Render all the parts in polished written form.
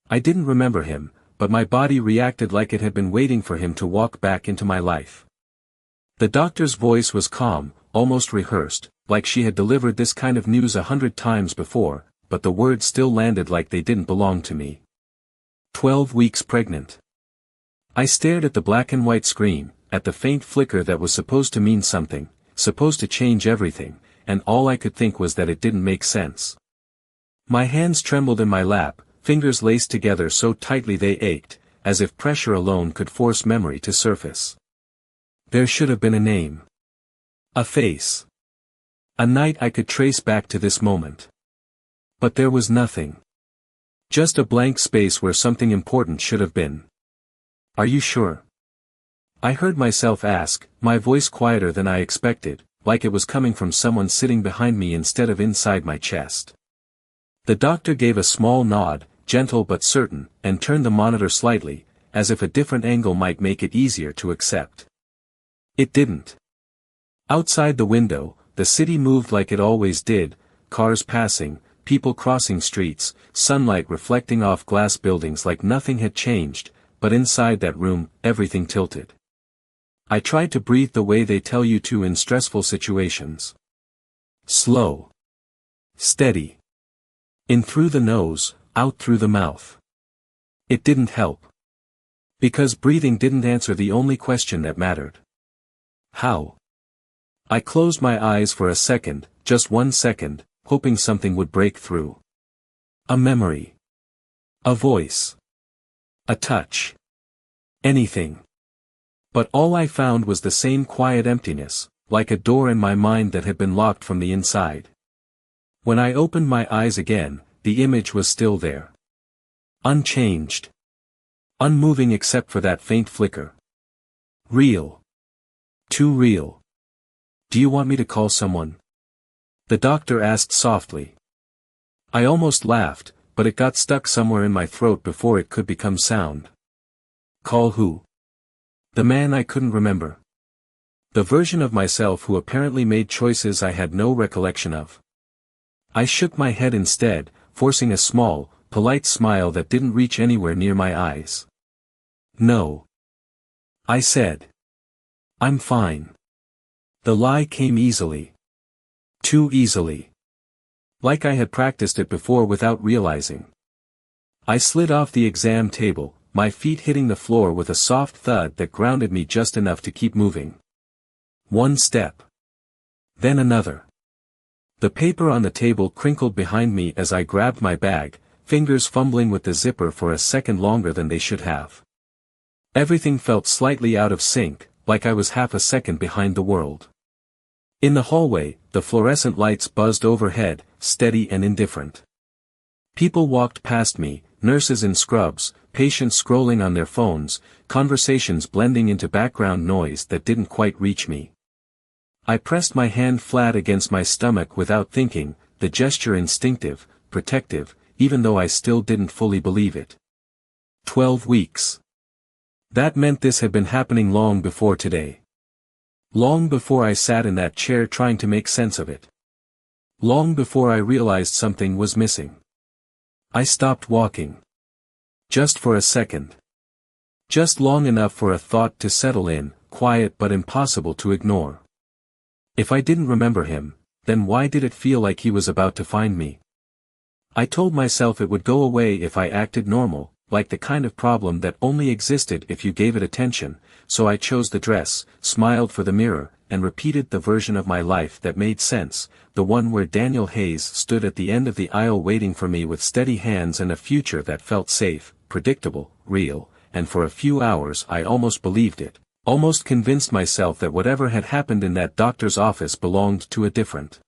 I didn't remember him, but my body reacted like it had been waiting for him to walk back into my life. The doctor's voice was calm, almost rehearsed, like she had delivered this kind of news 100 times before, but the words still landed like they didn't belong to me. 12 weeks pregnant. I stared at the black and white screen, at the faint flicker that was supposed to mean something, supposed to change everything, and all I could think was that it didn't make sense. My hands trembled in my lap, fingers laced together so tightly they ached, as if pressure alone could force memory to surface. There should have been a name. A face. A night I could trace back to this moment. But there was nothing. Just a blank space where something important should have been. Are you sure? I heard myself ask, my voice quieter than I expected, like it was coming from someone sitting behind me instead of inside my chest. The doctor gave a small nod, gentle but certain, and turned the monitor slightly, as if a different angle might make it easier to accept. It didn't. Outside the window, the city moved like it always did, cars passing, people crossing streets, sunlight reflecting off glass buildings like nothing had changed, but inside that room, everything tilted. I tried to breathe the way they tell you to in stressful situations. Slow. Steady. In through the nose, out through the mouth. It didn't help. Because breathing didn't answer the only question that mattered. How? I closed my eyes for a second, just 1 second, hoping something would break through. A memory. A voice. A touch. Anything. But all I found was the same quiet emptiness, like a door in my mind that had been locked from the inside. When I opened my eyes again, the image was still there. Unchanged. Unmoving except for that faint flicker. Real. Too real. Do you want me to call someone? The doctor asked softly. I almost laughed, but it got stuck somewhere in my throat before it could become sound. Call who? The man I couldn't remember. The version of myself who apparently made choices I had no recollection of. I shook my head instead, forcing a small, polite smile that didn't reach anywhere near my eyes. No. I said. I'm fine. The lie came easily. Too easily. Like I had practiced it before without realizing. I slid off the exam table, my feet hitting the floor with a soft thud that grounded me just enough to keep moving. One step. Then another. The paper on the table crinkled behind me as I grabbed my bag, fingers fumbling with the zipper for a second longer than they should have. Everything felt slightly out of sync, like I was half a second behind the world. In the hallway, the fluorescent lights buzzed overhead, steady and indifferent. People walked past me, nurses in scrubs, patients scrolling on their phones, conversations blending into background noise that didn't quite reach me. I pressed my hand flat against my stomach without thinking, the gesture instinctive, protective, even though I still didn't fully believe it. 12 weeks. That meant this had been happening long before today. Long before I sat in that chair trying to make sense of it. Long before I realized something was missing. I stopped walking. Just for a second. Just long enough for a thought to settle in, quiet but impossible to ignore. If I didn't remember him, then why did it feel like he was about to find me? I told myself it would go away if I acted normal, like the kind of problem that only existed if you gave it attention, so I chose the dress, smiled for the mirror, and repeated the version of my life that made sense, the one where Daniel Hayes stood at the end of the aisle waiting for me with steady hands and a future that felt safe, predictable, real, and for a few hours I almost believed it, almost convinced myself that whatever had happened in that doctor's office belonged to a different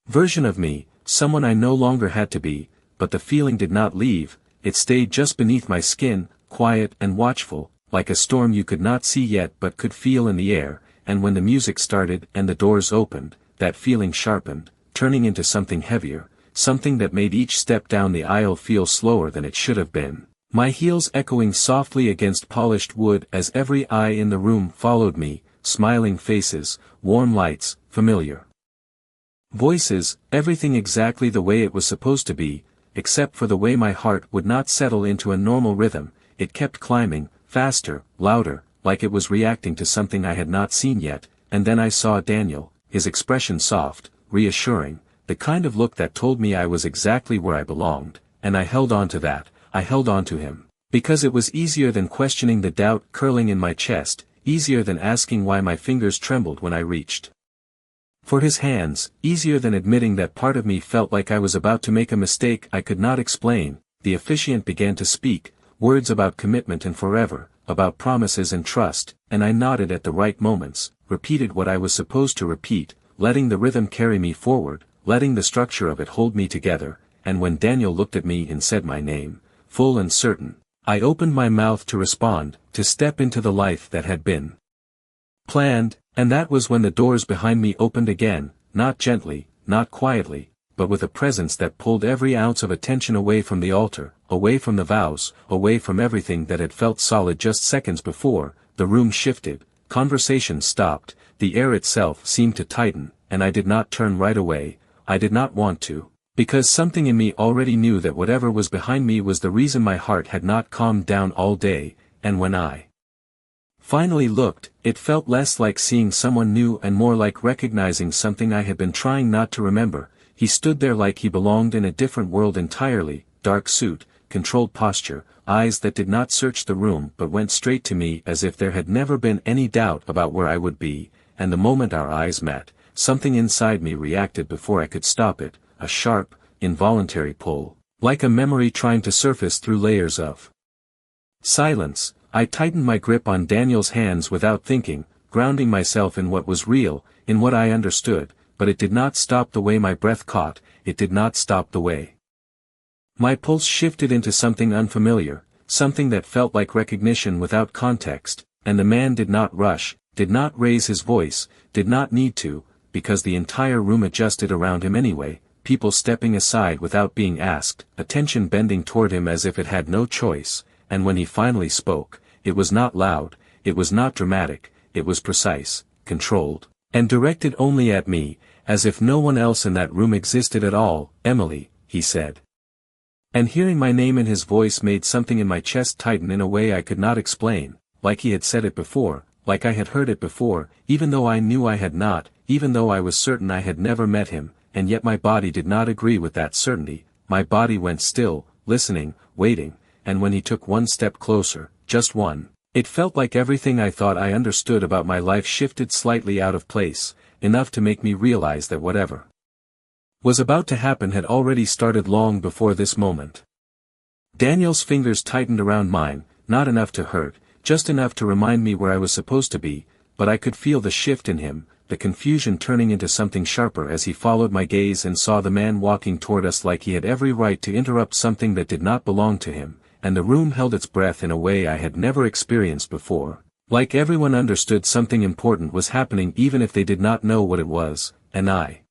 version of me, someone I no longer had to be, but the feeling did not leave, it stayed just beneath my skin, quiet and watchful, like a storm you could not see yet but could feel in the air, and when the music started and the doors opened, that feeling sharpened, turning into something heavier, something that made each step down the aisle feel slower than it should have been, my heels echoing softly against polished wood as every eye in the room followed me, smiling faces, warm lights, familiar voices, everything exactly the way it was supposed to be, except for the way my heart would not settle into a normal rhythm. It kept climbing, faster, louder, like it was reacting to something I had not seen yet, and then I saw Daniel, his expression soft, reassuring, the kind of look that told me I was exactly where I belonged, and I held on to that. I held on to him. Because it was easier than questioning the doubt curling in my chest, easier than asking why my fingers trembled when I reached for his hands, easier than admitting that part of me felt like I was about to make a mistake I could not explain. The officiant began to speak, words about commitment and forever, about promises and trust, and I nodded at the right moments, repeated what I was supposed to repeat, letting the rhythm carry me forward, letting the structure of it hold me together, and when Daniel looked at me and said my name, full and certain, I opened my mouth to respond, to step into the life that had been planned, and that was when the doors behind me opened again, not gently, not quietly, but with a presence that pulled every ounce of attention away from the altar, away from the vows, away from everything that had felt solid just seconds before. The room shifted, conversation stopped, the air itself seemed to tighten, and I did not turn right away. I did not want to, because something in me already knew that whatever was behind me was the reason my heart had not calmed down all day, and when I finally looked, it felt less like seeing someone new and more like recognizing something I had been trying not to remember. He stood there like he belonged in a different world entirely, dark suit, controlled posture, eyes that did not search the room but went straight to me as if there had never been any doubt about where I would be, and the moment our eyes met, something inside me reacted before I could stop it, a sharp, involuntary pull, like a memory trying to surface through layers of silence. I tightened my grip on Daniel's hands without thinking, grounding myself in what was real, in what I understood, but it did not stop the way my breath caught, it did not stop the way my pulse shifted into something unfamiliar, something that felt like recognition without context, and the man did not rush, did not raise his voice, did not need to, because the entire room adjusted around him anyway, people stepping aside without being asked, attention bending toward him as if it had no choice, and when he finally spoke, it was not loud, it was not dramatic, it was precise, controlled, and directed only at me, as if no one else in that room existed at all. "Emily," he said. And hearing my name in his voice made something in my chest tighten in a way I could not explain, like he had said it before, like I had heard it before, even though I knew I had not, even though I was certain I had never met him, and yet my body did not agree with that certainty. My body went still, listening, waiting, and when he took one step closer, just one, it felt like everything I thought I understood about my life shifted slightly out of place, enough to make me realize that whatever was about to happen had already started long before this moment. Daniel's fingers tightened around mine, not enough to hurt, just enough to remind me where I was supposed to be, but I could feel the shift in him, the confusion turning into something sharper as he followed my gaze and saw the man walking toward us like he had every right to interrupt something that did not belong to him, and the room held its breath in a way I had never experienced before, like everyone understood something important was happening even if they did not know what it was, and I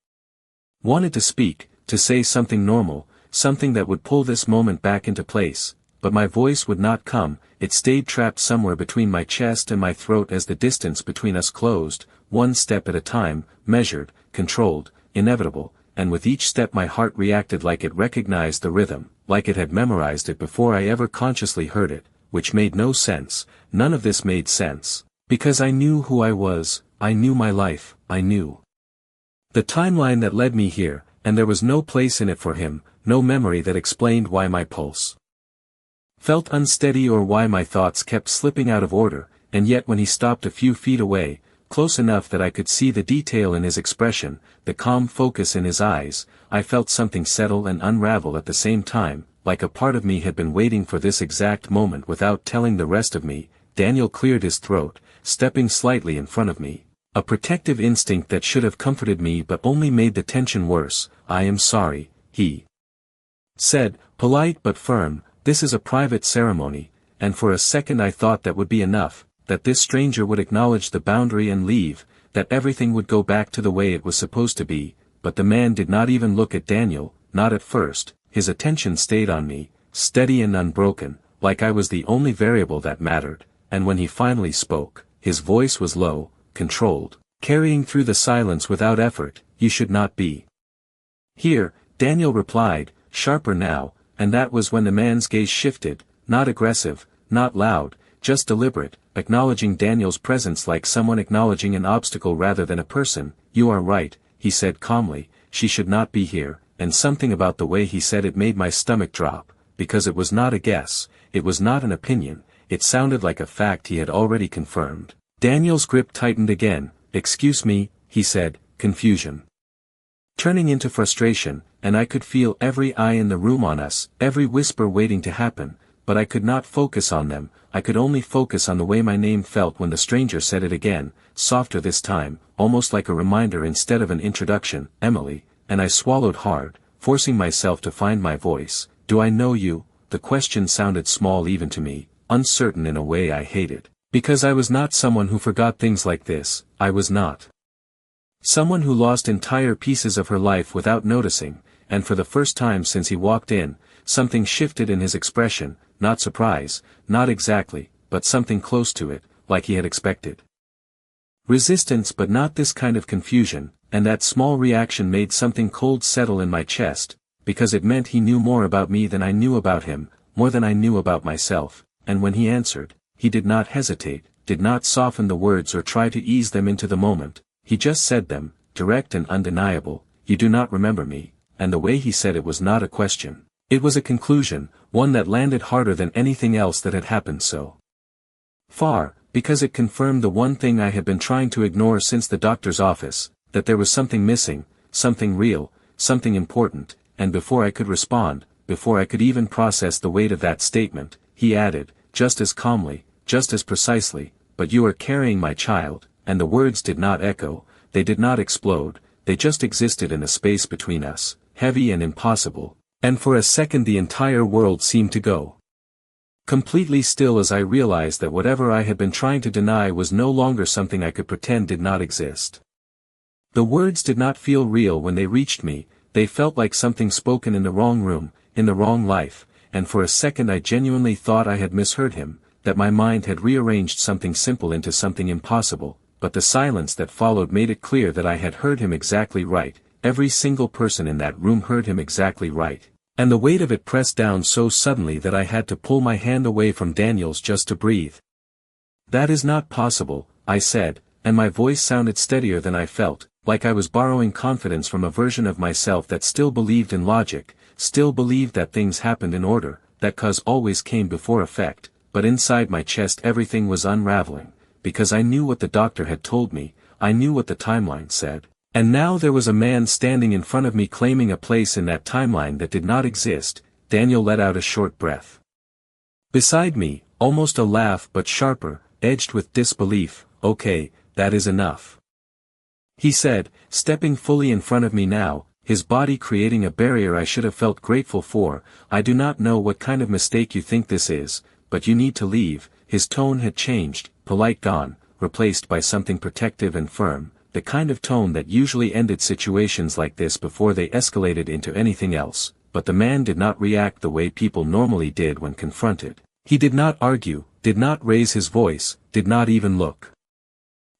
wanted to speak, to say something normal, something that would pull this moment back into place, but my voice would not come. It stayed trapped somewhere between my chest and my throat as the distance between us closed, one step at a time, measured, controlled, inevitable, and with each step my heart reacted like it recognized the rhythm, like it had memorized it before I ever consciously heard it, which made no sense. None of this made sense, because I knew who I was, I knew my life, I knew the timeline that led me here, and there was no place in it for him, no memory that explained why my pulse felt unsteady or why my thoughts kept slipping out of order, and yet when he stopped a few feet away, close enough that I could see the detail in his expression, the calm focus in his eyes, I felt something settle and unravel at the same time, like a part of me had been waiting for this exact moment without telling the rest of me. Daniel cleared his throat, stepping slightly in front of me. A protective instinct that should have comforted me but only made the tension worse. "I am sorry," he said, polite but firm. "This is a private ceremony," and for a second I thought that would be enough, that this stranger would acknowledge the boundary and leave, that everything would go back to the way it was supposed to be, but the man did not even look at Daniel, not at first. His attention stayed on me, steady and unbroken, like I was the only variable that mattered, and when he finally spoke, his voice was low, controlled, carrying through the silence without effort. "You should not be here," Daniel replied, sharper now, and that was when the man's gaze shifted, not aggressive, not loud, just deliberate, acknowledging Daniel's presence like someone acknowledging an obstacle rather than a person. "You are right," he said calmly, "she should not be here," and something about the way he said it made my stomach drop, because it was not a guess, it was not an opinion, it sounded like a fact he had already confirmed. Daniel's grip tightened again. "Excuse me," he said, confusion turning into frustration, and I could feel every eye in the room on us, every whisper waiting to happen, but I could not focus on them. I could only focus on the way my name felt when the stranger said it again, softer this time, almost like a reminder instead of an introduction, "Emily," and I swallowed hard, forcing myself to find my voice. "Do I know you?" The question sounded small even to me, uncertain in a way I hated. Because I was not someone who forgot things like this, I was not someone who lost entire pieces of her life without noticing, and for the first time since he walked in, something shifted in his expression, not surprise, not exactly, but something close to it, like he had expected. Resistance, but not this kind of confusion, and that small reaction made something cold settle in my chest, because it meant he knew more about me than I knew about him, more than I knew about myself, and when he answered, he did not hesitate, did not soften the words or try to ease them into the moment. He just said them, direct and undeniable. "You do not remember me," and the way he said it was not a question. It was a conclusion, one that landed harder than anything else that had happened so far, because it confirmed the one thing I had been trying to ignore since the doctor's office, that there was something missing, something real, something important, and before I could respond, before I could even process the weight of that statement, he added, just as calmly, just as precisely, "But you are carrying my child," and the words did not echo, they did not explode, they just existed in a space between us, heavy and impossible, and for a second the entire world seemed to go completely still as I realized that whatever I had been trying to deny was no longer something I could pretend did not exist. The words did not feel real when they reached me, they felt like something spoken in the wrong room, in the wrong life, and for a second I genuinely thought I had misheard him, that my mind had rearranged something simple into something impossible, but the silence that followed made it clear that I had heard him exactly right, every single person in that room heard him exactly right, and the weight of it pressed down so suddenly that I had to pull my hand away from Daniel's just to breathe. "That is not possible," I said, and my voice sounded steadier than I felt, like I was borrowing confidence from a version of myself that still believed in logic, still believed that things happened in order, that cause always came before effect, but inside my chest everything was unraveling, because I knew what the doctor had told me, I knew what the timeline said, and now there was a man standing in front of me claiming a place in that timeline that did not exist. Daniel let out a short breath. Beside me, almost a laugh but sharper, edged with disbelief. "Okay, that is enough," he said, stepping fully in front of me now, his body creating a barrier I should have felt grateful for. "I do not know what kind of mistake you think this is, but you need to leave." His tone had changed, polite gone, replaced by something protective and firm, the kind of tone that usually ended situations like this before they escalated into anything else, but the man did not react the way people normally did when confronted. He did not argue, did not raise his voice, did not even look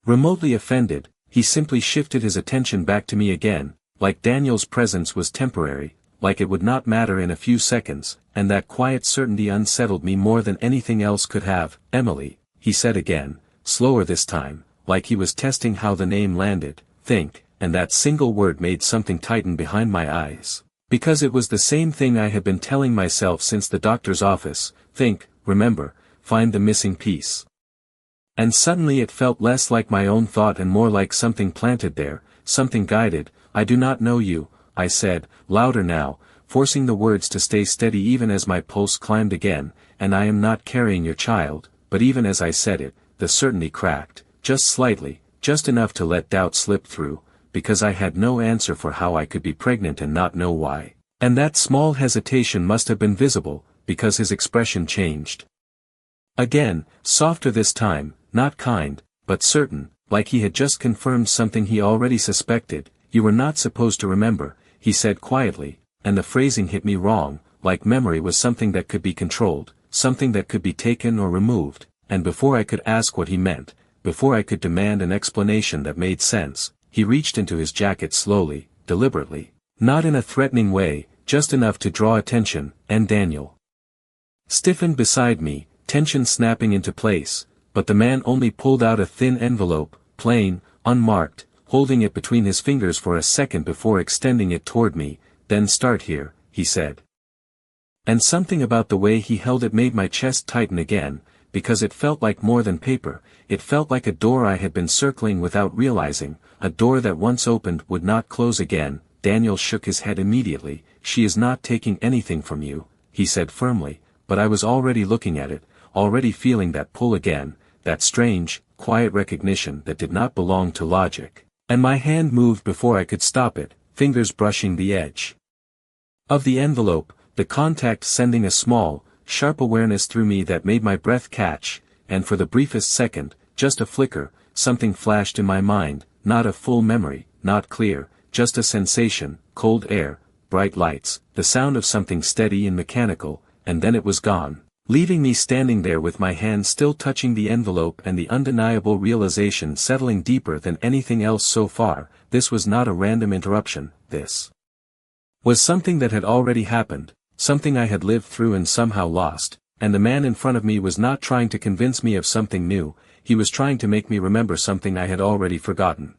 remotely offended. He simply shifted his attention back to me again, like Daniel's presence was temporary, like it would not matter in a few seconds, and that quiet certainty unsettled me more than anything else could have. "Emily," he said again, slower this time, like he was testing how the name landed. "Think," and that single word made something tighten behind my eyes, because it was the same thing I had been telling myself since the doctor's office. "Think, remember, find the missing piece." And suddenly it felt less like my own thought and more like something planted there, something guided. "I do not know you," I said, louder now, forcing the words to stay steady even as my pulse climbed again, "and I am not carrying your child," but even as I said it, the certainty cracked, just slightly, just enough to let doubt slip through, because I had no answer for how I could be pregnant and not know why. And that small hesitation must have been visible, because his expression changed. Again, softer this time, not kind, but certain, like he had just confirmed something he already suspected. "You were not supposed to remember," he said quietly, and the phrasing hit me wrong, like memory was something that could be controlled, something that could be taken or removed, and before I could ask what he meant, before I could demand an explanation that made sense, he reached into his jacket slowly, deliberately, not in a threatening way, just enough to draw attention, and Daniel stiffened beside me, tension snapping into place, but the man only pulled out a thin envelope, plain, unmarked, holding it between his fingers for a second before extending it toward me. Then start here, he said. And something about the way he held it made my chest tighten again, because it felt like more than paper. It felt like a door I had been circling without realizing, a door that once opened would not close again. Daniel shook his head immediately. She is not taking anything from you, he said firmly, but I was already looking at it, already feeling that pull again, that strange, quiet recognition that did not belong to logic. And my hand moved before I could stop it, fingers brushing the edge of the envelope, the contact sending a small, sharp awareness through me that made my breath catch, and for the briefest second, just a flicker, something flashed in my mind, not a full memory, not clear, just a sensation, cold air, bright lights, the sound of something steady and mechanical, and then it was gone, leaving me standing there with my hand still touching the envelope and the undeniable realization settling deeper than anything else so far. This was not a random interruption, this was something that had already happened, something I had lived through and somehow lost, and the man in front of me was not trying to convince me of something new, he was trying to make me remember something I had already forgotten.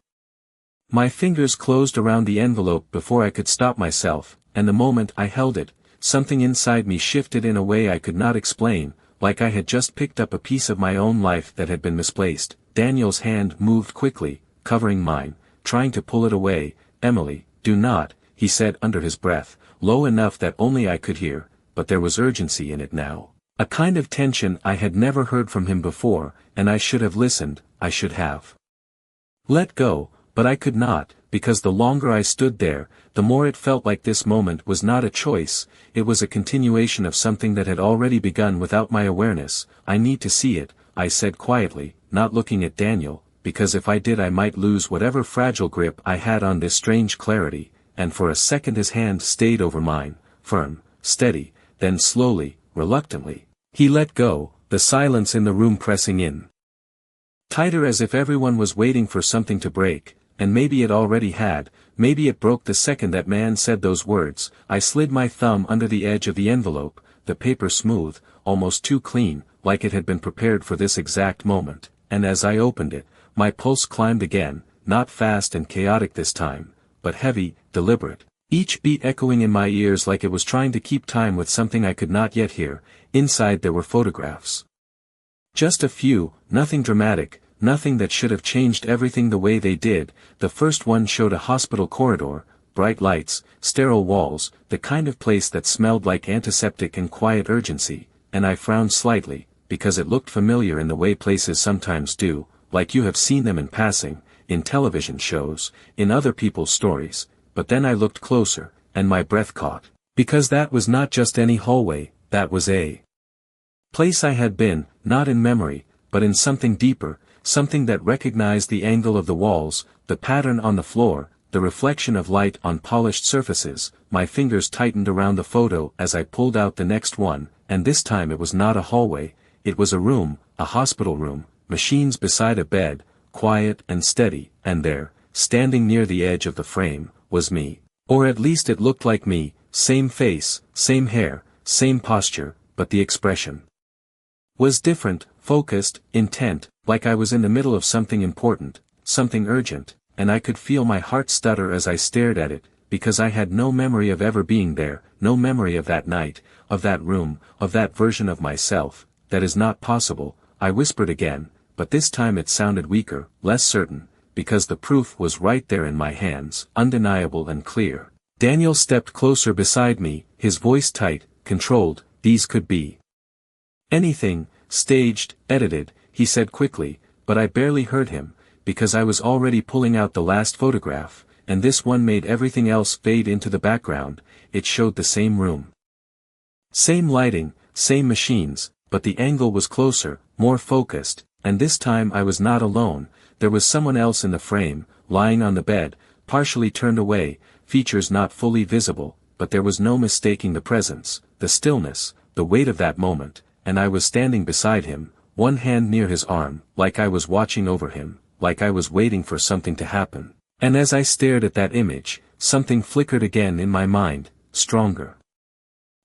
My fingers closed around the envelope before I could stop myself, and the moment I held it, something inside me shifted in a way I could not explain, like I had just picked up a piece of my own life that had been misplaced. Daniel's hand moved quickly, covering mine, trying to pull it away. Emily, do not, he said under his breath, low enough that only I could hear, but there was urgency in it now. A kind of tension I had never heard from him before, and I should have listened, I should have let go, but I could not, because the longer I stood there, the more it felt like this moment was not a choice, it was a continuation of something that had already begun without my awareness. I need to see it, I said quietly, not looking at Daniel, because if I did I might lose whatever fragile grip I had on this strange clarity, and for a second his hand stayed over mine, firm, steady, then slowly, reluctantly, he let go, the silence in the room pressing in tighter as if everyone was waiting for something to break, and maybe it already had, maybe it broke the second that man said those words. I slid my thumb under the edge of the envelope, the paper smooth, almost too clean, like it had been prepared for this exact moment, and as I opened it, my pulse climbed again, not fast and chaotic this time, but heavy, deliberate, each beat echoing in my ears like it was trying to keep time with something I could not yet hear. Inside there were photographs. Just a few, nothing dramatic, nothing that should have changed everything the way they did. The first one showed a hospital corridor, bright lights, sterile walls, the kind of place that smelled like antiseptic and quiet urgency, and I frowned slightly, because it looked familiar in the way places sometimes do, like you have seen them in passing, in television shows, in other people's stories. But then I looked closer, and my breath caught, because that was not just any hallway, that was a place I had been, not in memory, but in something deeper, something that recognized the angle of the walls, the pattern on the floor, the reflection of light on polished surfaces. My fingers tightened around the photo as I pulled out the next one, and this time it was not a hallway, it was a room, a hospital room, machines beside a bed, quiet and steady, and there, standing near the edge of the frame, was me. Or at least it looked like me, same face, same hair, same posture, but the expression was different, focused, intent, like I was in the middle of something important, something urgent, and I could feel my heart stutter as I stared at it, because I had no memory of ever being there, no memory of that night, of that room, of that version of myself. That is not possible, I whispered again, but this time it sounded weaker, less certain, because the proof was right there in my hands, undeniable and clear. Daniel stepped closer beside me, his voice tight, controlled. These could be anything, staged, edited, he said quickly, but I barely heard him, because I was already pulling out the last photograph, and this one made everything else fade into the background. It showed the same room, same lighting, same machines, but the angle was closer, more focused, and this time I was not alone. There was someone else in the frame, lying on the bed, partially turned away, features not fully visible, but there was no mistaking the presence, the stillness, the weight of that moment, and I was standing beside him, one hand near his arm, like I was watching over him, like I was waiting for something to happen. And as I stared at that image, something flickered again in my mind, stronger.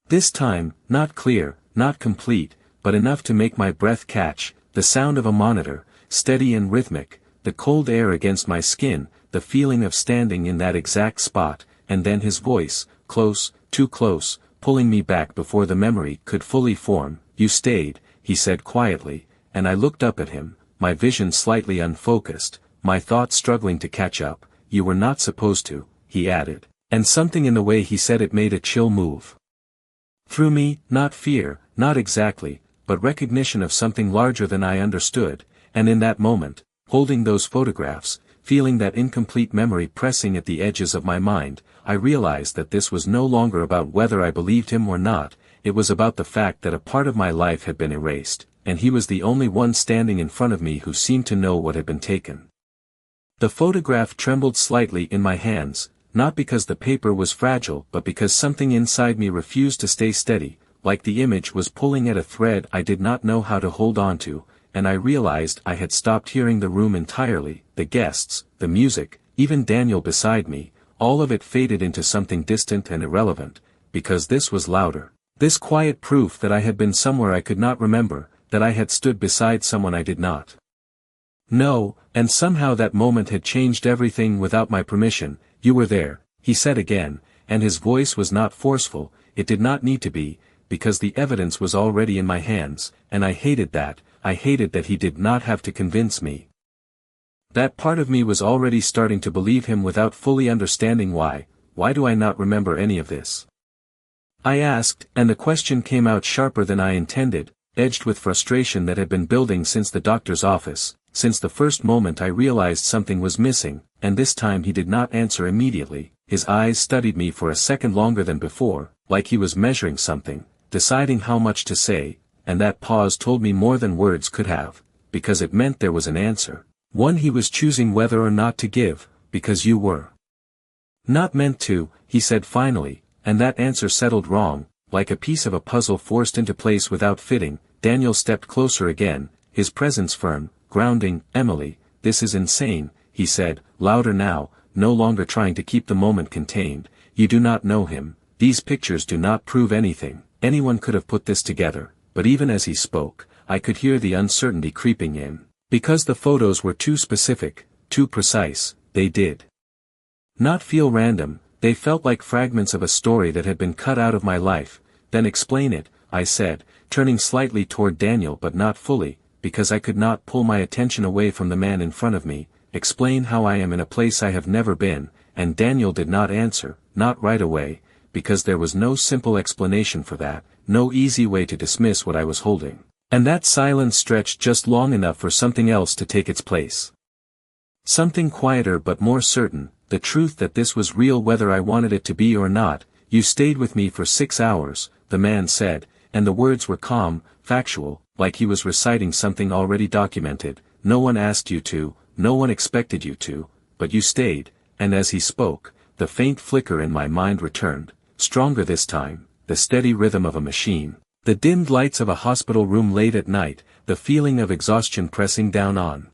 This time, not clear, not complete, but enough to make my breath catch, the sound of a monitor, steady and rhythmic, the cold air against my skin, the feeling of standing in that exact spot, and then his voice, close, too close, pulling me back before the memory could fully form. "You stayed," he said quietly, and I looked up at him, my vision slightly unfocused, my thoughts struggling to catch up. "You were not supposed to," he added, and something in the way he said it made a chill move through me, not fear, not exactly, but recognition of something larger than I understood, and in that moment, holding those photographs, feeling that incomplete memory pressing at the edges of my mind, I realized that this was no longer about whether I believed him or not, it was about the fact that a part of my life had been erased, and he was the only one standing in front of me who seemed to know what had been taken. The photograph trembled slightly in my hands, not because the paper was fragile but because something inside me refused to stay steady, like the image was pulling at a thread I did not know how to hold on to, and I realized I had stopped hearing the room entirely, the guests, the music, even Daniel beside me, all of it faded into something distant and irrelevant, because this was louder, this quiet proof that I had been somewhere I could not remember, that I had stood beside someone I did not know, and somehow that moment had changed everything without my permission. "You were there," he said again, and his voice was not forceful, it did not need to be, because the evidence was already in my hands, and I hated that he did not have to convince me. That part of me was already starting to believe him without fully understanding why do I not remember any of this? I asked, and the question came out sharper than I intended, edged with frustration that had been building since the doctor's office, since the first moment I realized something was missing, and this time he did not answer immediately. His eyes studied me for a second longer than before, like he was measuring something, deciding how much to say, and that pause told me more than words could have, because it meant there was an answer, one he was choosing whether or not to give, because you were not meant to, he said finally, and that answer settled wrong, like a piece of a puzzle forced into place without fitting. Daniel stepped closer again, his presence firm, grounding. "Emily, this is insane," he said, louder now, no longer trying to keep the moment contained. "You do not know him, these pictures do not prove anything, anyone could have put this together," but even as he spoke, I could hear the uncertainty creeping in. Because the photos were too specific, too precise, they did not feel random, they felt like fragments of a story that had been cut out of my life. "Then explain it," I said, turning slightly toward Daniel but not fully, because I could not pull my attention away from the man in front of me. "Explain how I am in a place I have never been," and Daniel did not answer, not right away, because there was no simple explanation for that, no easy way to dismiss what I was holding. And that silence stretched just long enough for something else to take its place. Something quieter but more certain, the truth that this was real whether I wanted it to be or not. "You stayed with me for 6 hours, the man said, and the words were calm, factual, like he was reciting something already documented. "No one asked you to, no one expected you to, but you stayed," and as he spoke, the faint flicker in my mind returned, stronger this time, the steady rhythm of a machine, the dimmed lights of a hospital room late at night, the feeling of exhaustion pressing down on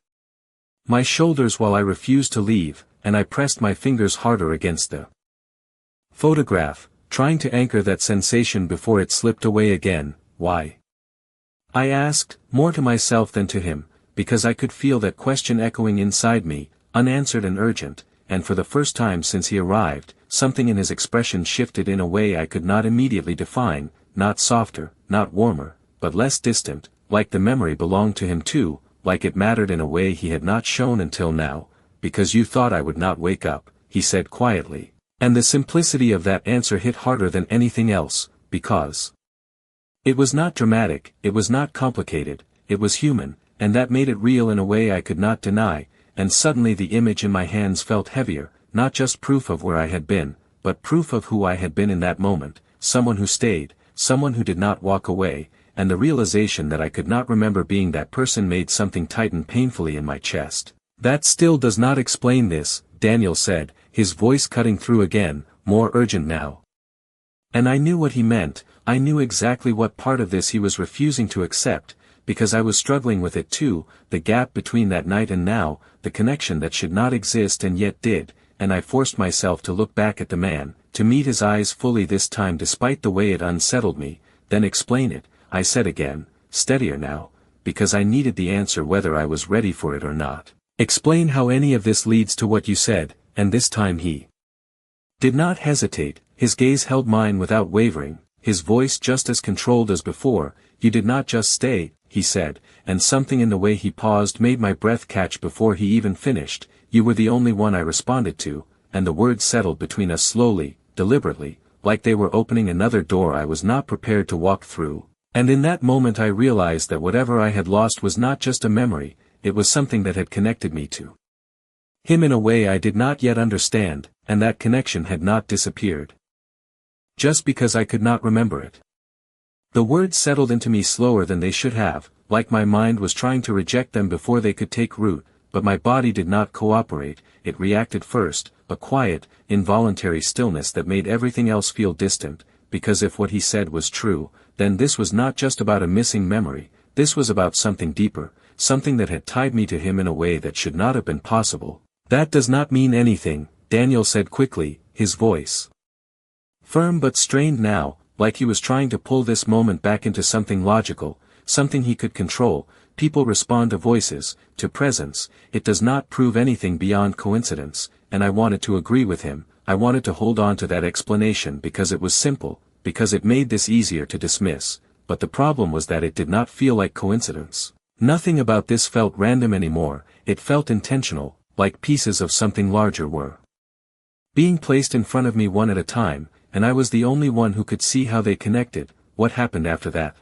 my shoulders while I refused to leave, and I pressed my fingers harder against the photograph, trying to anchor that sensation before it slipped away again. "Why?" I asked, more to myself than to him, because I could feel that question echoing inside me, unanswered and urgent, and for the first time since he arrived, something in his expression shifted in a way I could not immediately define, not softer, not warmer, but less distant, like the memory belonged to him too, like it mattered in a way he had not shown until now. "Because you thought I would not wake up," he said quietly, and the simplicity of that answer hit harder than anything else, because it was not dramatic, it was not complicated, it was human, and that made it real in a way I could not deny, and suddenly the image in my hands felt heavier, not just proof of where I had been, but proof of who I had been in that moment, someone who stayed, someone who did not walk away, and the realization that I could not remember being that person made something tighten painfully in my chest. "That still does not explain this," Daniel said, his voice cutting through again, more urgent now. And I knew what he meant, I knew exactly what part of this he was refusing to accept, because I was struggling with it too, the gap between that night and now, the connection that should not exist and yet did, and I forced myself to look back at the man, to meet his eyes fully this time despite the way it unsettled me. Then explain it, I said again, steadier now, because I needed the answer whether I was ready for it or not. Explain how any of this leads to what you said, and this time he did not hesitate, his gaze held mine without wavering, his voice just as controlled as before. You did not just stay, he said, and something in the way he paused made my breath catch before he even finished. You were the only one I responded to, and the words settled between us slowly, deliberately, like they were opening another door I was not prepared to walk through. And in that moment I realized that whatever I had lost was not just a memory, it was something that had connected me to him in a way I did not yet understand, and that connection had not disappeared just because I could not remember it. The words settled into me slower than they should have, like my mind was trying to reject them before they could take root, but my body did not cooperate. It reacted first, a quiet, involuntary stillness that made everything else feel distant, because if what he said was true, then this was not just about a missing memory, this was about something deeper, something that had tied me to him in a way that should not have been possible. That does not mean anything, Daniel said quickly, his voice firm but strained now, like he was trying to pull this moment back into something logical, something he could control. People respond to voices, to presence. It does not prove anything beyond coincidence, and I wanted to agree with him. I wanted to hold on to that explanation because it was simple, because it made this easier to dismiss, but the problem was that it did not feel like coincidence. Nothing about this felt random anymore, it felt intentional, like pieces of something larger were being placed in front of me one at a time, and I was the only one who could see how they connected. What happened after that?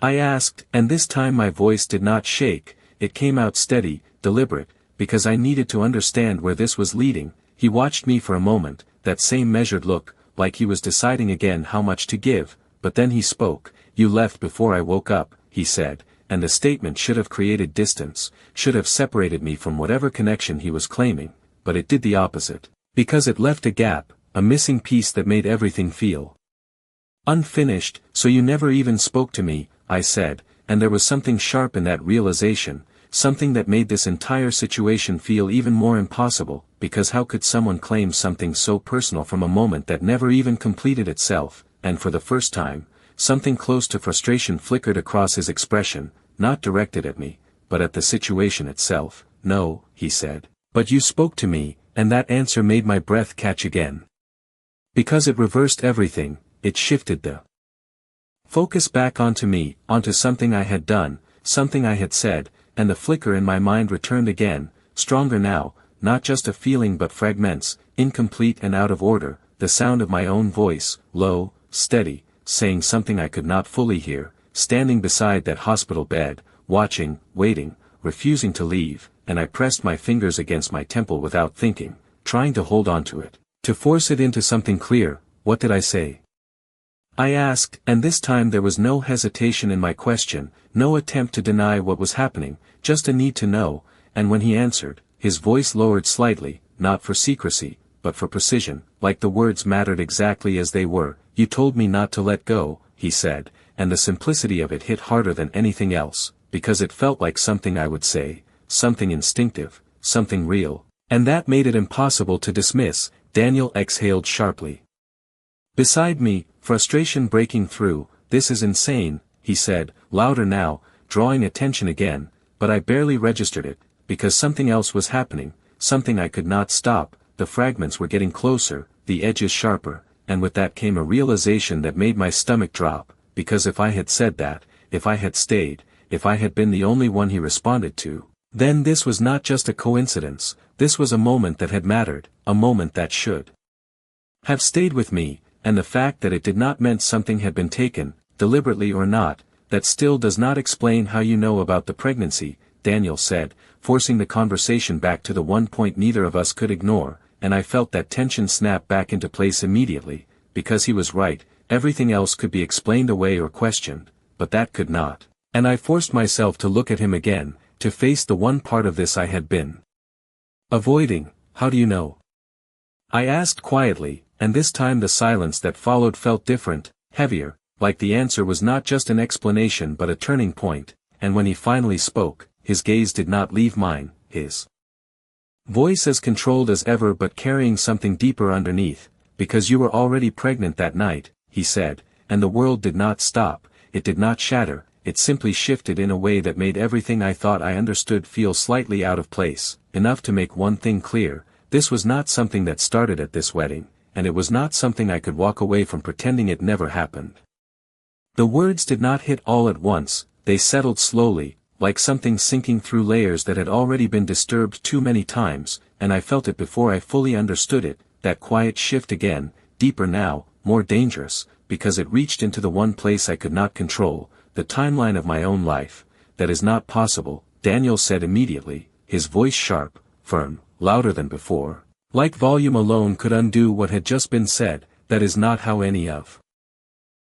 I asked, and this time my voice did not shake, it came out steady, deliberate, because I needed to understand where this was leading. He watched me for a moment, that same measured look, like he was deciding again how much to give, but then he spoke. You left before I woke up, he said, and the statement should have created distance, should have separated me from whatever connection he was claiming, but it did the opposite, because it left a gap, a missing piece that made everything feel unfinished. So you never even spoke to me, I said, and there was something sharp in that realization, something that made this entire situation feel even more impossible, because how could someone claim something so personal from a moment that never even completed itself? And for the first time, something close to frustration flickered across his expression, not directed at me, but at the situation itself. No, he said, but you spoke to me, and that answer made my breath catch again. Because it reversed everything, it shifted the focus back onto me, onto something I had done, something I had said, and the flicker in my mind returned again, stronger now, not just a feeling but fragments, incomplete and out of order, the sound of my own voice, low, steady, saying something I could not fully hear, standing beside that hospital bed, watching, waiting, refusing to leave, and I pressed my fingers against my temple without thinking, trying to hold on to it, to force it into something clear. What did I say? I asked, and this time there was no hesitation in my question, no attempt to deny what was happening, just a need to know. And when he answered, his voice lowered slightly, not for secrecy, but for precision, like the words mattered exactly as they were. You told me not to let go, he said, and the simplicity of it hit harder than anything else, because it felt like something I would say, something instinctive, something real, and that made it impossible to dismiss. Daniel exhaled sharply beside me, frustration breaking through. This is insane, he said, louder now, drawing attention again, but I barely registered it, because something else was happening, something I could not stop. The fragments were getting closer, the edges sharper, and with that came a realization that made my stomach drop, because if I had said that, if I had stayed, if I had been the only one he responded to, then this was not just a coincidence, this was a moment that had mattered, a moment that should have stayed with me. And the fact that it did not mean something had been taken, deliberately or not, that still does not explain how you know about the pregnancy, Daniel said, forcing the conversation back to the one point neither of us could ignore, and I felt that tension snap back into place immediately, because he was right, everything else could be explained away or questioned, but that could not. And I forced myself to look at him again, to face the one part of this I had been avoiding. How do you know? I asked quietly, and this time the silence that followed felt different, heavier, like the answer was not just an explanation but a turning point. And when he finally spoke, his gaze did not leave mine, his Voice as controlled as ever but carrying something deeper underneath, because you were already pregnant that night, he said, and the world did not stop, it did not shatter, it simply shifted in a way that made everything I thought I understood feel slightly out of place, enough to make one thing clear, this was not something that started at this wedding, and it was not something I could walk away from pretending it never happened. The words did not hit all at once, they settled slowly, like something sinking through layers that had already been disturbed too many times, and I felt it before I fully understood it, that quiet shift again, deeper now, more dangerous, because it reached into the one place I could not control, the timeline of my own life. That is not possible, Daniel said immediately, his voice sharp, firm, louder than before. Like volume alone could undo what had just been said, that is not how any of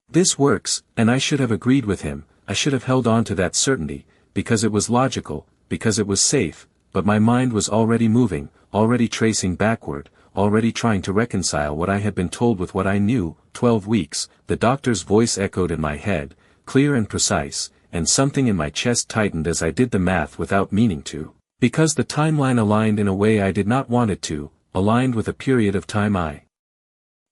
this works, and I should have agreed with him, I should have held on to that certainty, because it was logical, because it was safe, but my mind was already moving, already tracing backward, already trying to reconcile what I had been told with what I knew. 12 weeks, the doctor's voice echoed in my head, clear and precise, and something in my chest tightened as I did the math without meaning to, because the timeline aligned in a way I did not want it to, aligned with a period of time I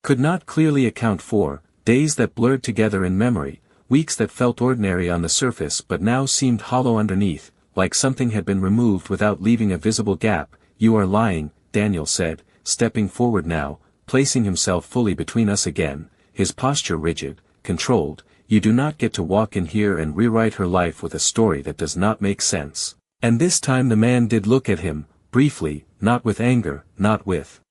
could not clearly account for, days that blurred together in memory, weeks that felt ordinary on the surface but now seemed hollow underneath, like something had been removed without leaving a visible gap. You are lying, Daniel said, stepping forward now, placing himself fully between us again, his posture rigid, controlled. You do not get to walk in here and rewrite her life with a story that does not make sense. And this time the man did look at him, briefly, not with anger, not with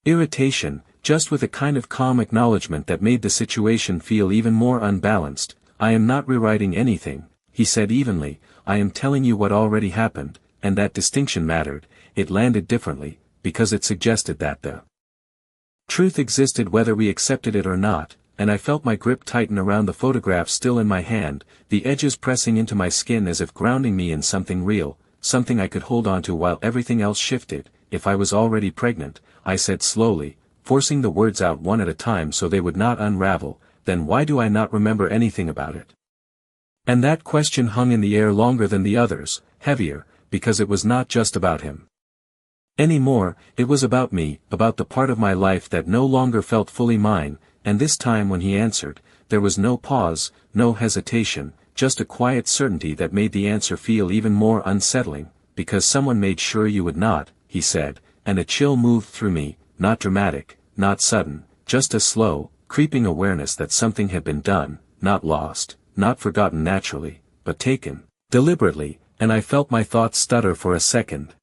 irritation, just with a kind of calm acknowledgement that made the situation feel even more unbalanced. I am not rewriting anything, he said evenly, I am telling you what already happened, and that distinction mattered, it landed differently, because it suggested that the truth existed whether we accepted it or not, and I felt my grip tighten around the photograph still in my hand, the edges pressing into my skin as if grounding me in something real, something I could hold on to while everything else shifted. If I was already pregnant, I said slowly, forcing the words out one at a time so they would not unravel, then why do I not remember anything about it? And that question hung in the air longer than the others, heavier, because it was not just about him anymore, it was about me, about the part of my life that no longer felt fully mine. And this time when he answered, there was no pause, no hesitation, just a quiet certainty that made the answer feel even more unsettling, because someone made sure you would not, he said, and a chill moved through me, not dramatic, not sudden, just a slow, creeping awareness that something had been done, not lost, not forgotten naturally, but taken, deliberately, and I felt my thoughts stutter for a second,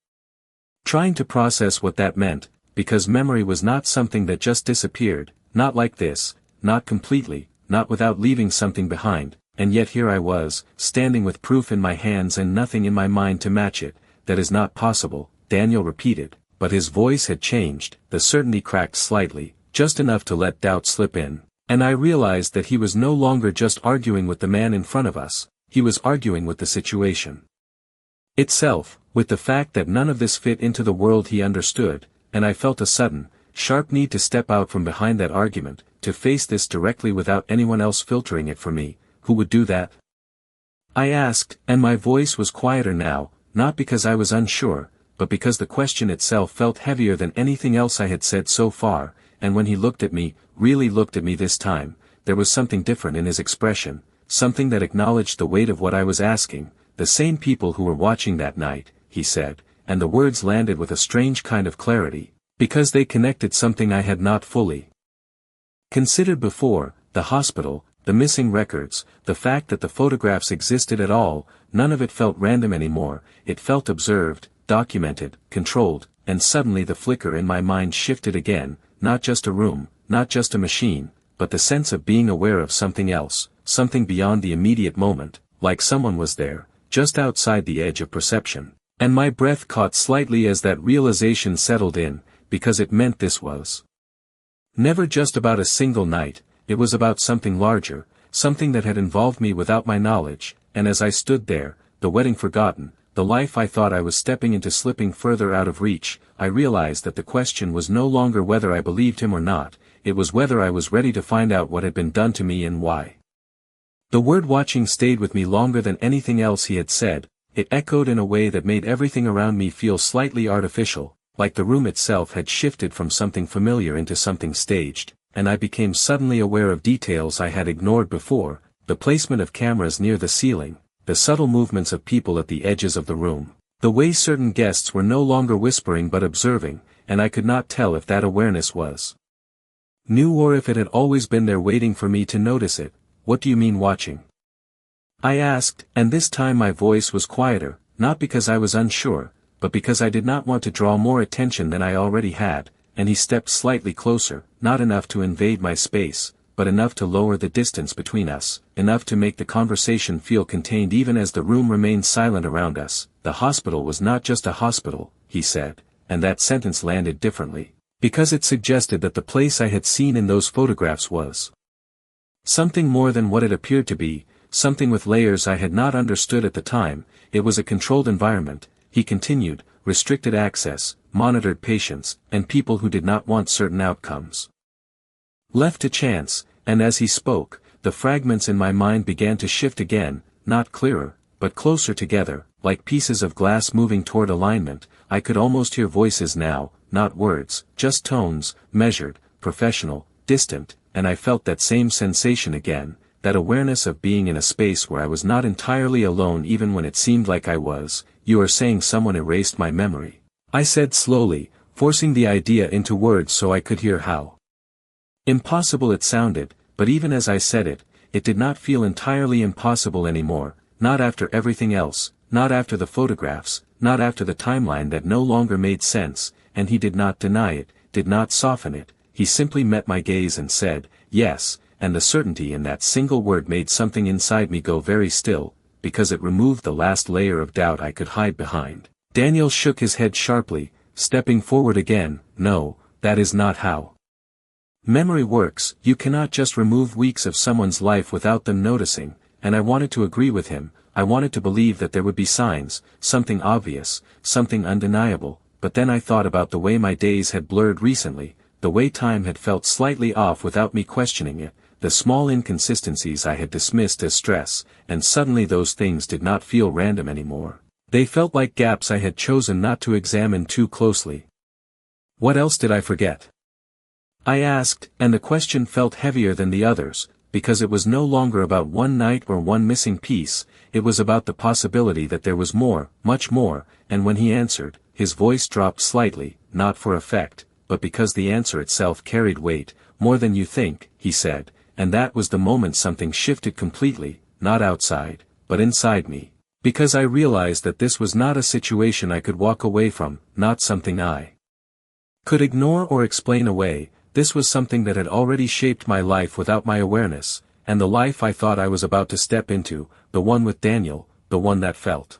trying to process what that meant, because memory was not something that just disappeared, not like this, not completely, not without leaving something behind, and yet here I was, standing with proof in my hands and nothing in my mind to match it. That is not possible, Daniel repeated, but his voice had changed, the certainty cracked slightly, just enough to let doubt slip in, and I realized that he was no longer just arguing with the man in front of us, he was arguing with the situation itself, with the fact that none of this fit into the world he understood, and I felt a sudden, sharp need to step out from behind that argument, to face this directly without anyone else filtering it for me. Who would do that? I asked, and my voice was quieter now, not because I was unsure, but because the question itself felt heavier than anything else I had said so far, and when he looked at me, really looked at me this time, there was something different in his expression, something that acknowledged the weight of what I was asking. The same people who were watching that night, he said, and the words landed with a strange kind of clarity, because they connected something I had not fully considered before, the hospital, the missing records, the fact that the photographs existed at all. None of it felt random anymore, it felt observed, documented, controlled, and suddenly the flicker in my mind shifted again, not just a room, not just a machine, but the sense of being aware of something else, something beyond the immediate moment, like someone was there, just outside the edge of perception. And my breath caught slightly as that realization settled in, because it meant this was never just about a single night, it was about something larger, something that had involved me without my knowledge, and as I stood there, the wedding forgotten, the life I thought I was stepping into slipping further out of reach, I realized that the question was no longer whether I believed him or not, it was whether I was ready to find out what had been done to me and why. The word watching stayed with me longer than anything else he had said, It echoed in a way that made everything around me feel slightly artificial, like the room itself had shifted from something familiar into something staged, and I became suddenly aware of details I had ignored before, the placement of cameras near the ceiling, the subtle movements of people at the edges of the room, the way certain guests were no longer whispering but observing, and I could not tell if that awareness was new or if it had always been there waiting for me to notice it. What do you mean watching? I asked, and this time my voice was quieter, not because I was unsure, but because I did not want to draw more attention than I already had, and he stepped slightly closer, not enough to invade my space, but enough to lower the distance between us, enough to make the conversation feel contained even as the room remained silent around us. The hospital was not just a hospital, he said, and that sentence landed differently, because it suggested that the place I had seen in those photographs was something more than what it appeared to be, something with layers I had not understood at the time. It was a controlled environment, he continued, restricted access, monitored patients, and people who did not want certain outcomes left to chance. And as he spoke, the fragments in my mind began to shift again, not clearer, but closer together, like pieces of glass moving toward alignment. I could almost hear voices now, not words, just tones, measured, professional, distant, and I felt that same sensation again, that awareness of being in a space where I was not entirely alone even when it seemed like I was. You are saying someone erased my memory, I said slowly, forcing the idea into words so I could hear how impossible it sounded, but even as I said it, it did not feel entirely impossible anymore, not after everything else, not after the photographs, not after the timeline that no longer made sense. And he did not deny it, did not soften it, he simply met my gaze and said, yes, and the certainty in that single word made something inside me go very still, because it removed the last layer of doubt I could hide behind. Daniel shook his head sharply, stepping forward again. No, that is not how memory works. You cannot just remove weeks of someone's life without them noticing. And I wanted to agree with him. I wanted to believe that there would be signs, something obvious, something undeniable. But then I thought about the way my days had blurred recently, the way time had felt slightly off without me questioning it, the small inconsistencies I had dismissed as stress, and suddenly those things did not feel random anymore. They felt like gaps I had chosen not to examine too closely. What else did I forget? I asked, and the question felt heavier than the others, because it was no longer about one night or one missing piece. It was about the possibility that there was more, much more. And when he answered, his voice dropped slightly, not for effect, but because the answer itself carried weight. More than you think, he said, and that was the moment something shifted completely, not outside, but inside me. Because I realized that this was not a situation I could walk away from, not something I could ignore or explain away. This was something that had already shaped my life without my awareness, and the life I thought I was about to step into, the one with Daniel, the one that felt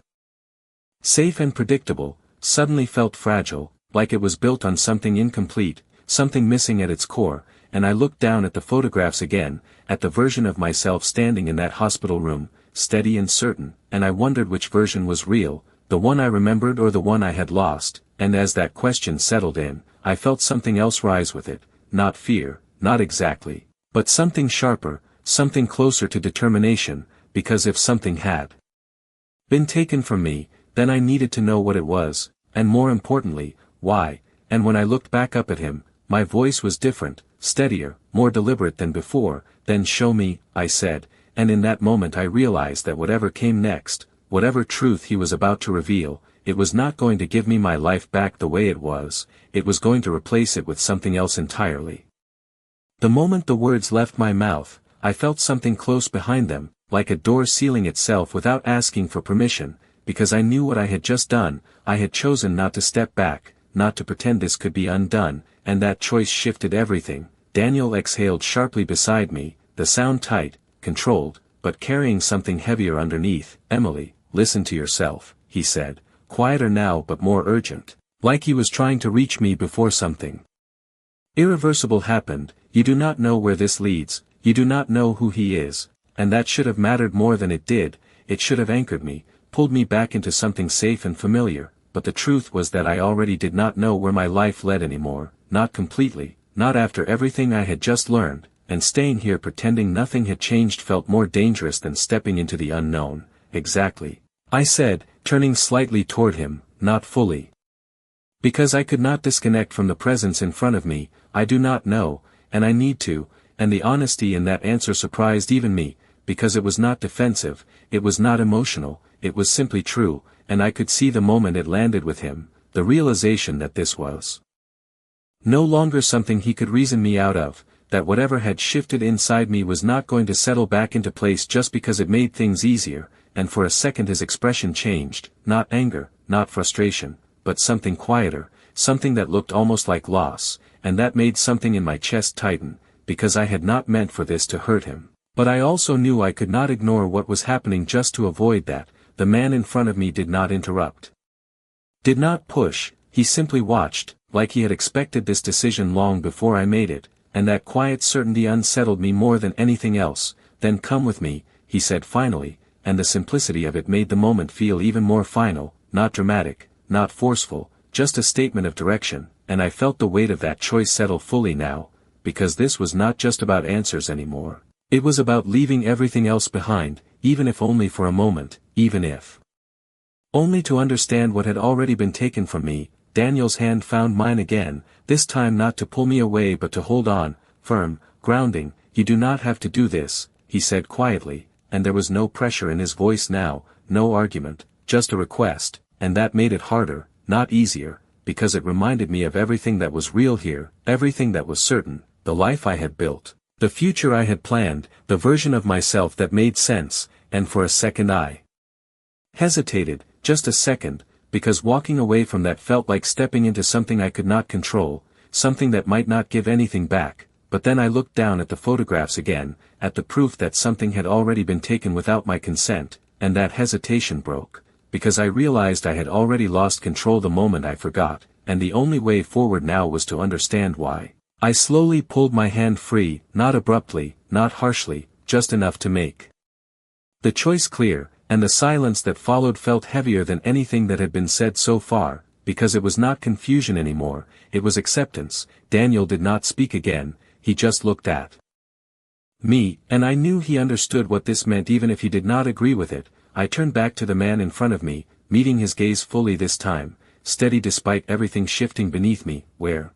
safe and predictable, suddenly felt fragile, like it was built on something incomplete, something missing at its core. And I looked down at the photographs again, at the version of myself standing in that hospital room, steady and certain, and I wondered which version was real, the one I remembered or the one I had lost. And as that question settled in, I felt something else rise with it. Not fear, not exactly, but something sharper, something closer to determination, because if something had been taken from me, then I needed to know what it was, and more importantly, why. And when I looked back up at him, my voice was different, steadier, more deliberate than before. Then show me, I said, and in that moment I realized that whatever came next, whatever truth he was about to reveal, it was not going to give me my life back the way it was. It was going to replace it with something else entirely. The moment the words left my mouth, I felt something close behind them, like a door sealing itself without asking for permission, because I knew what I had just done. I had chosen not to step back, not to pretend this could be undone, and that choice shifted everything. Daniel exhaled sharply beside me, the sound tight, controlled, but carrying something heavier underneath. Emily, listen to yourself, he said, quieter now but more urgent. Like he was trying to reach me before something irreversible happened. You do not know where this leads, you do not know who he is, and that should have mattered more than it did. It should have anchored me, pulled me back into something safe and familiar, but the truth was that I already did not know where my life led anymore, not completely, not after everything I had just learned, and staying here pretending nothing had changed felt more dangerous than stepping into the unknown. Exactly, I said, turning slightly toward him, not fully. Because I could not disconnect from the presence in front of me, I do not know, and I need to, and the honesty in that answer surprised even me, because it was not defensive, it was not emotional, it was simply true, and I could see the moment it landed with him, the realization that this was no longer something he could reason me out of, that whatever had shifted inside me was not going to settle back into place just because it made things easier, and for a second his expression changed, not anger, not frustration, but something quieter, something that looked almost like loss, and that made something in my chest tighten, because I had not meant for this to hurt him. But I also knew I could not ignore what was happening just to avoid that. The man in front of me did not interrupt. Did not push, he simply watched, like he had expected this decision long before I made it, and that quiet certainty unsettled me more than anything else. Then come with me, he said finally, and the simplicity of it made the moment feel even more final, not dramatic, not forceful, just a statement of direction, and I felt the weight of that choice settle fully now, because this was not just about answers anymore. It was about leaving everything else behind, even if only for a moment, even if only to understand what had already been taken from me. Daniel's hand found mine again, this time not to pull me away but to hold on, firm, grounding. You do not have to do this, he said quietly, and there was no pressure in his voice now, no argument, just a request, and that made it harder, not easier, because it reminded me of everything that was real here, everything that was certain, the life I had built, the future I had planned, the version of myself that made sense, and for a second I hesitated, just a second, because walking away from that felt like stepping into something I could not control, something that might not give anything back. But then I looked down at the photographs again, at the proof that something had already been taken without my consent, and that hesitation broke, because I realized I had already lost control the moment I forgot, and the only way forward now was to understand why. I slowly pulled my hand free, not abruptly, not harshly, just enough to make the choice clear, and the silence that followed felt heavier than anything that had been said so far, because it was not confusion anymore, it was acceptance. Daniel did not speak again, he just looked at me, and I knew he understood what this meant even if he did not agree with it. I turned back to the man in front of me, meeting his gaze fully this time, steady despite everything shifting beneath me. Where?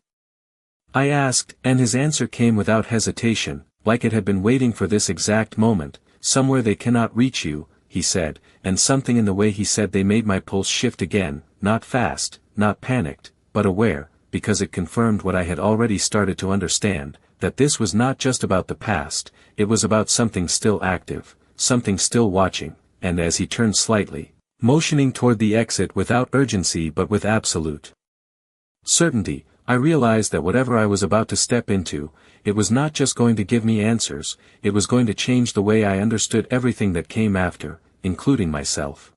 I asked, and his answer came without hesitation, like it had been waiting for this exact moment. Somewhere they cannot reach you, he said, and something in the way he said they made my pulse shift again, not fast, not panicked, but aware, because it confirmed what I had already started to understand, that this was not just about the past, it was about something still active, something still watching. And as he turned slightly, motioning toward the exit without urgency but with absolute certainty, I realized that whatever I was about to step into, it was not just going to give me answers, it was going to change the way I understood everything that came after, including myself.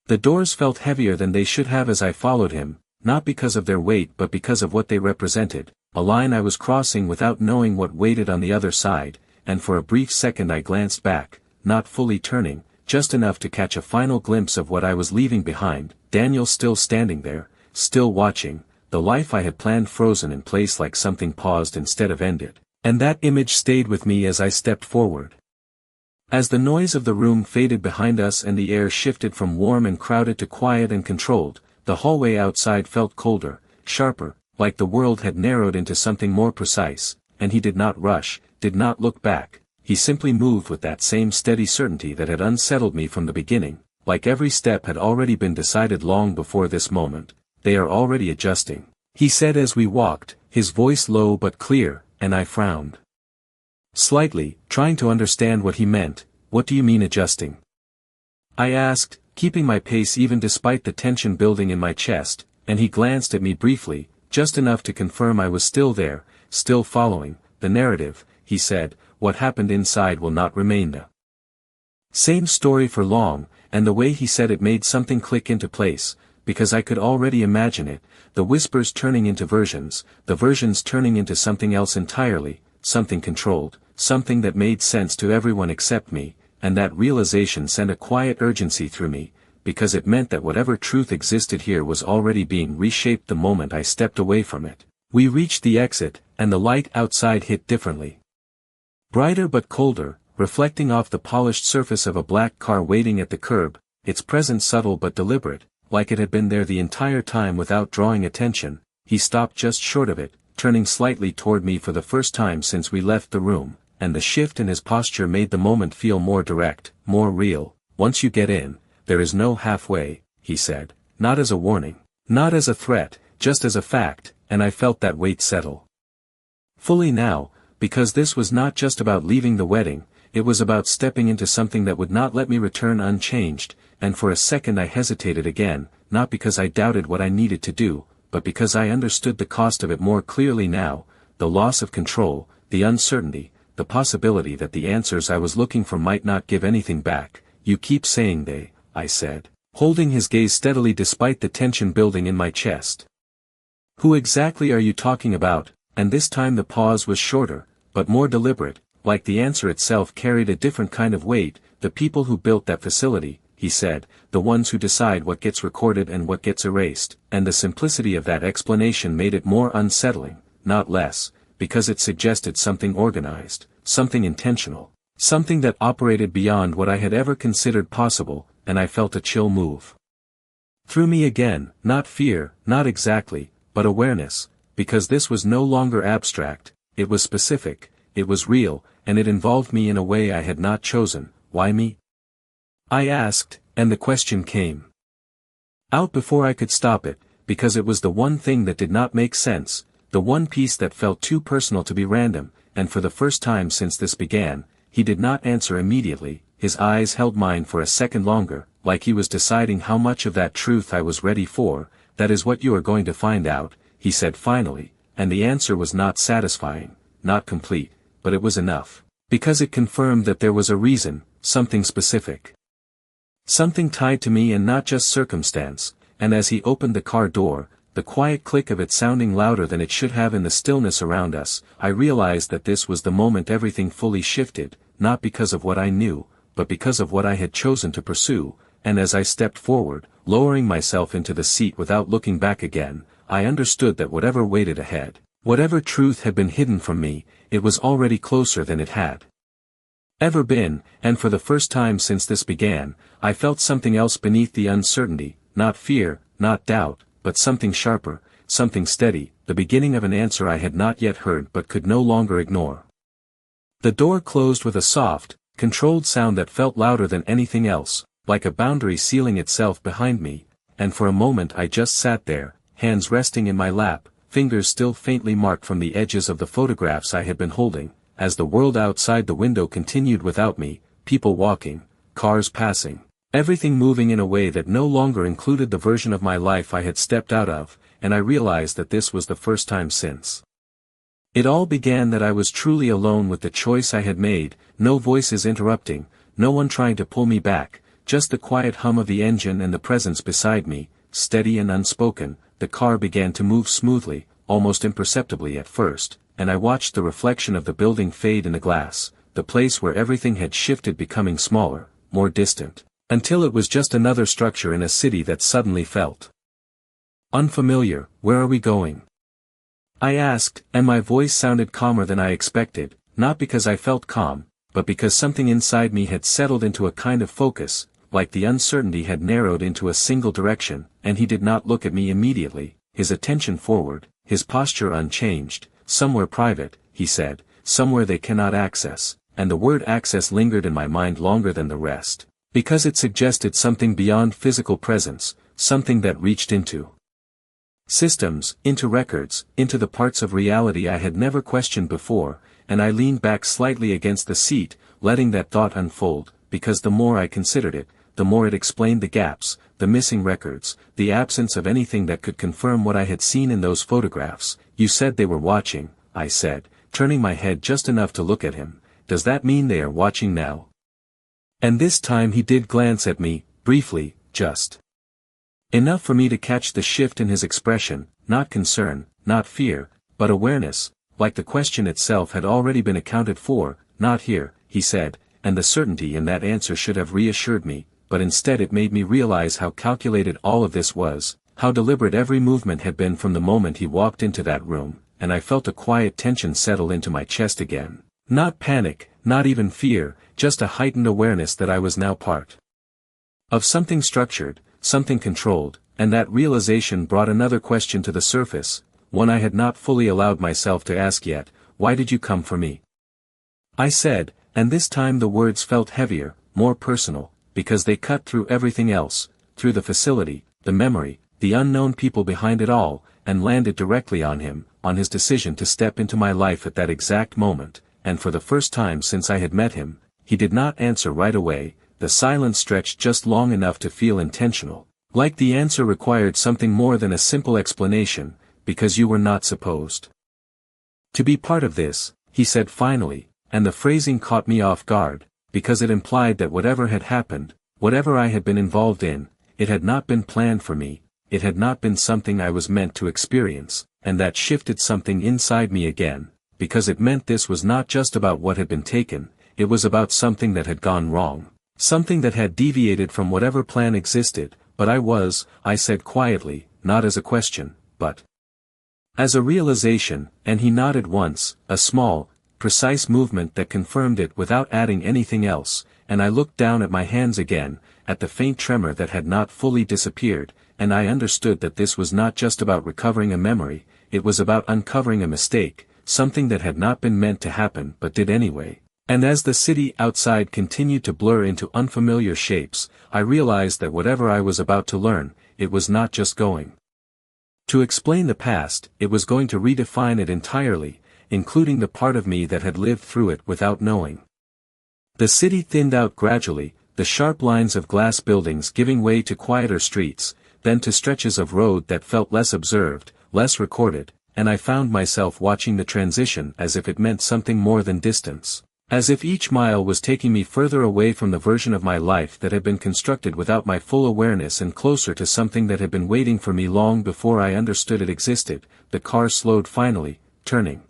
The doors felt heavier than they should have as I followed him, not because of their weight but because of what they represented, a line I was crossing without knowing what waited on the other side, and for a brief second I glanced back, not fully turning, just enough to catch a final glimpse of what I was leaving behind. Daniel still standing there, still watching, the life I had planned frozen in place like something paused instead of ended, and that image stayed with me as I stepped forward. As the noise of the room faded behind us and the air shifted from warm and crowded to quiet and controlled, the hallway outside felt colder, sharper, like the world had narrowed into something more precise, and he did not rush, did not look back, he simply moved with that same steady certainty that had unsettled me from the beginning, like every step had already been decided long before this moment. They are already adjusting, he said as we walked, his voice low but clear, and I frowned slightly, trying to understand what he meant. What do you mean adjusting? I asked, keeping my pace even despite the tension building in my chest, and he glanced at me briefly, just enough to confirm I was still there, still following the narrative. He said, what happened inside will not remain the same story for long, and the way he said it made something click into place, because I could already imagine it, the whispers turning into versions, the versions turning into something else entirely, something controlled, something that made sense to everyone except me, and that realization sent a quiet urgency through me, because it meant that whatever truth existed here was already being reshaped the moment I stepped away from it. We reached the exit, and the light outside hit differently. Brighter but colder, reflecting off the polished surface of a black car waiting at the curb. its presence subtle but deliberate, like it had been there the entire time without drawing attention. He stopped just short of it, turning slightly toward me for the first time since we left the room, and the shift in his posture made the moment feel more direct, more real. "Once you get in, there is no halfway," he said, not as a warning, not as a threat, just as a fact, and I felt that weight settle fully now, because this was not just about leaving the wedding, it was about stepping into something that would not let me return unchanged, and for a second I hesitated again, not because I doubted what I needed to do, but because I understood the cost of it more clearly now, the loss of control, the uncertainty, the possibility that the answers I was looking for might not give anything back. "You keep saying they," I said, holding his gaze steadily despite the tension building in my chest. "Who exactly are you talking about?" And this time the pause was shorter, but more deliberate, like the answer itself carried a different kind of weight. "The people who built that facility," he said, "the ones who decide what gets recorded and what gets erased," and the simplicity of that explanation made it more unsettling, not less, because it suggested something organized, something intentional, something that operated beyond what I had ever considered possible, and I felt a chill move through me again, not fear, not exactly, but awareness, because this was no longer abstract, it was specific, it was real, and it involved me in a way I had not chosen. "Why me?" I asked, and the question came out before I could stop it, because it was the one thing that did not make sense, the one piece that felt too personal to be random, and for the first time since this began, he did not answer immediately. His eyes held mine for a second longer, like he was deciding how much of that truth I was ready for. "That is what you are going to find out," he said finally, and the answer was not satisfying, not complete, but it was enough, because it confirmed that there was a reason, something specific. Something tied to me and not just circumstance, and as he opened the car door, the quiet click of it sounding louder than it should have in the stillness around us, I realized that this was the moment everything fully shifted, not because of what I knew, but because of what I had chosen to pursue, and as I stepped forward, lowering myself into the seat without looking back again, I understood that whatever waited ahead, whatever truth had been hidden from me, it was already closer than it had ever been, and for the first time since this began, I felt something else beneath the uncertainty, not fear, not doubt, but something sharper, something steady, the beginning of an answer I had not yet heard but could no longer ignore. The door closed with a soft, controlled sound that felt louder than anything else, like a boundary sealing itself behind me, and for a moment I just sat there, hands resting in my lap, fingers still faintly marked from the edges of the photographs I had been holding, as the world outside the window continued without me, people walking, cars passing, everything moving in a way that no longer included the version of my life I had stepped out of, and I realized that this was the first time since it all began that I was truly alone with the choice I had made, no voices interrupting, no one trying to pull me back, just the quiet hum of the engine and the presence beside me, steady and unspoken. The car began to move smoothly, almost imperceptibly at first, and I watched the reflection of the building fade in the glass, the place where everything had shifted becoming smaller, more distant, until it was just another structure in a city that suddenly felt unfamiliar. "Where are we going?" I asked, and my voice sounded calmer than I expected, not because I felt calm, but because something inside me had settled into a kind of focus, like the uncertainty had narrowed into a single direction, and he did not look at me immediately, his attention forward, his posture unchanged. "Somewhere private," he said, "somewhere they cannot access," and the word access lingered in my mind longer than the rest, because it suggested something beyond physical presence, something that reached into systems, into records, into the parts of reality I had never questioned before, and I leaned back slightly against the seat, letting that thought unfold, because the more I considered it, the more it explained the gaps, the missing records, the absence of anything that could confirm what I had seen in those photographs. "You said they were watching," I said, turning my head just enough to look at him. "Does that mean they are watching now?" And this time he did glance at me, briefly, just enough for me to catch the shift in his expression, not concern, not fear, but awareness, like the question itself had already been accounted for. "Not here," he said, and the certainty in that answer should have reassured me, but instead it made me realize how calculated all of this was, how deliberate every movement had been from the moment he walked into that room, and I felt a quiet tension settle into my chest again. Not panic, not even fear, just a heightened awareness that I was now part Of something structured, something controlled, and that realization brought another question to the surface, one I had not fully allowed myself to ask yet: why did you come for me? I said, and this time the words felt heavier, more personal, because they cut through everything else, through the facility, the memory, the unknown people behind it all, and landed directly on him, on his decision to step into my life at that exact moment, and for the first time since I had met him. He did not answer right away. The silence stretched just long enough to feel intentional, like the answer required something more than a simple explanation: because you were not supposed to be part of this, he said finally, and the phrasing caught me off guard, because it implied that whatever had happened, whatever I had been involved in, it had not been planned for me, it had not been something I was meant to experience, and that shifted something inside me again, because it meant this was not just about what had been taken, it was about something that had gone wrong, something that had deviated from whatever plan existed. But I said quietly, not as a question, but as a realization, and he nodded once, a small, precise movement that confirmed it without adding anything else, and I looked down at my hands again, at the faint tremor that had not fully disappeared, and I understood that this was not just about recovering a memory, it was about uncovering a mistake, something that had not been meant to happen but did anyway. And as the city outside continued to blur into unfamiliar shapes, I realized that whatever I was about to learn, it was not just going to explain the past, it was going to redefine it entirely, including the part of me that had lived through it without knowing. The city thinned out gradually, the sharp lines of glass buildings giving way to quieter streets, then to stretches of road that felt less observed, less recorded, and I found myself watching the transition as if it meant something more than distance. As if each mile was taking me further away from the version of my life that had been constructed without my full awareness and closer to something that had been waiting for me long before I understood it existed. The car slowed finally, turning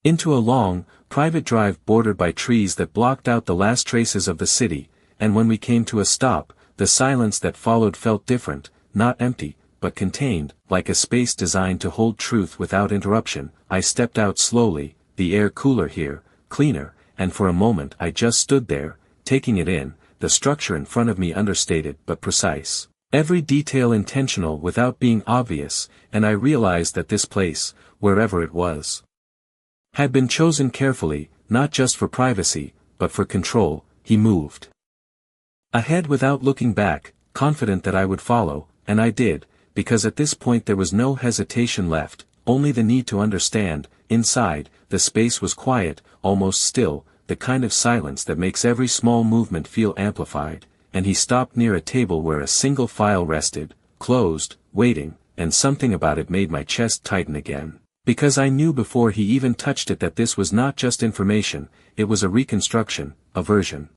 into a long, private drive bordered by trees that blocked out the last traces of the city, and when we came to a stop, the silence that followed felt different, not empty, but contained, like a space designed to hold truth without interruption. I stepped out slowly, the air cooler here, cleaner, and for a moment I just stood there, taking it in, the structure in front of me understated but precise, every detail intentional without being obvious, and I realized that this place, wherever it was, had been chosen carefully, not just for privacy, but for control. He moved ahead without looking back, confident that I would follow, and I did, because at this point there was no hesitation left, only the need to understand. Inside, the space was quiet, almost still, the kind of silence that makes every small movement feel amplified, and he stopped near a table where a single file rested, closed, waiting, and something about it made my chest tighten again, because I knew before he even touched it that this was not just information, it was a reconstruction, a version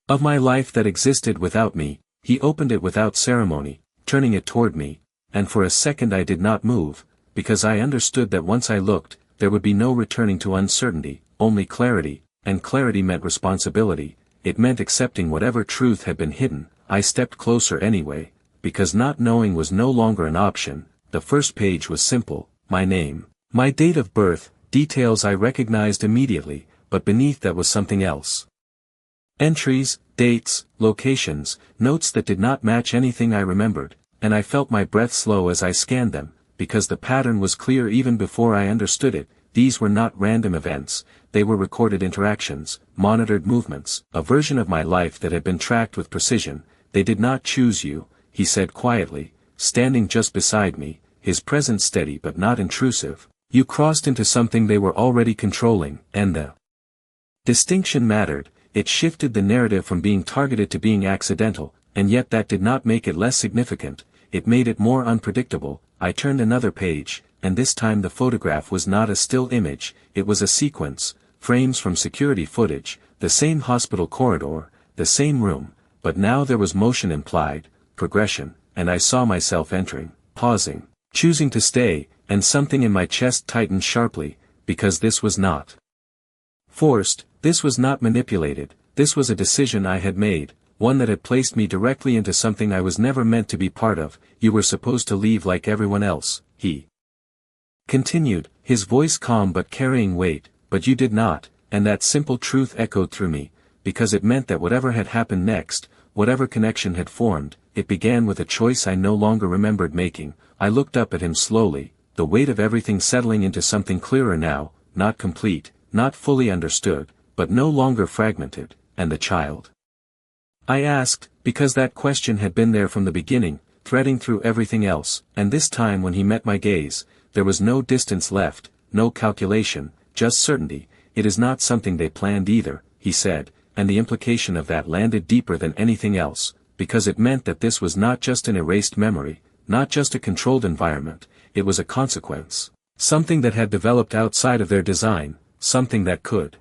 of my life that existed without me. He opened it without ceremony, turning it toward me, and for a second I did not move, because I understood that once I looked, there would be no returning to uncertainty, only clarity, and clarity meant responsibility. It meant accepting whatever truth had been hidden. I stepped closer anyway, because not knowing was no longer an option. The first page was simple: my name, my date of birth, details I recognized immediately, but beneath that was something else. Entries, dates, locations, notes that did not match anything I remembered, and I felt my breath slow as I scanned them, because the pattern was clear even before I understood it. These were not random events, they were recorded interactions, monitored movements, a version of my life that had been tracked with precision. They did not choose you, he said quietly, standing just beside me, his presence steady but not intrusive. You crossed into something they were already controlling, and the distinction mattered. It shifted the narrative from being targeted to being accidental, and yet that did not make it less significant, it made it more unpredictable. I turned another page, and this time the photograph was not a still image, it was a sequence, frames from security footage, the same hospital corridor, the same room, but now there was motion implied, progression, and I saw myself entering, pausing, choosing to stay, and something in my chest tightened sharply, because this was not forced, this was not manipulated, this was a decision I had made, one that had placed me directly into something I was never meant to be part of. You were supposed to leave like everyone else, he continued, his voice calm but carrying weight, but you did not, and that simple truth echoed through me, because it meant that whatever had happened next, whatever connection had formed, it began with a choice I no longer remembered making. I looked up at him slowly, the weight of everything settling into something clearer now, not complete, not fully understood, but no longer fragmented. And the child? I asked, because that question had been there from the beginning, threading through everything else, and this time when he met my gaze, there was no distance left, no calculation, just certainty. It is not something they planned either, he said, and the implication of that landed deeper than anything else, because it meant that this was not just an erased memory, not just a controlled environment, it was a consequence. Something that had developed outside of their design, something that could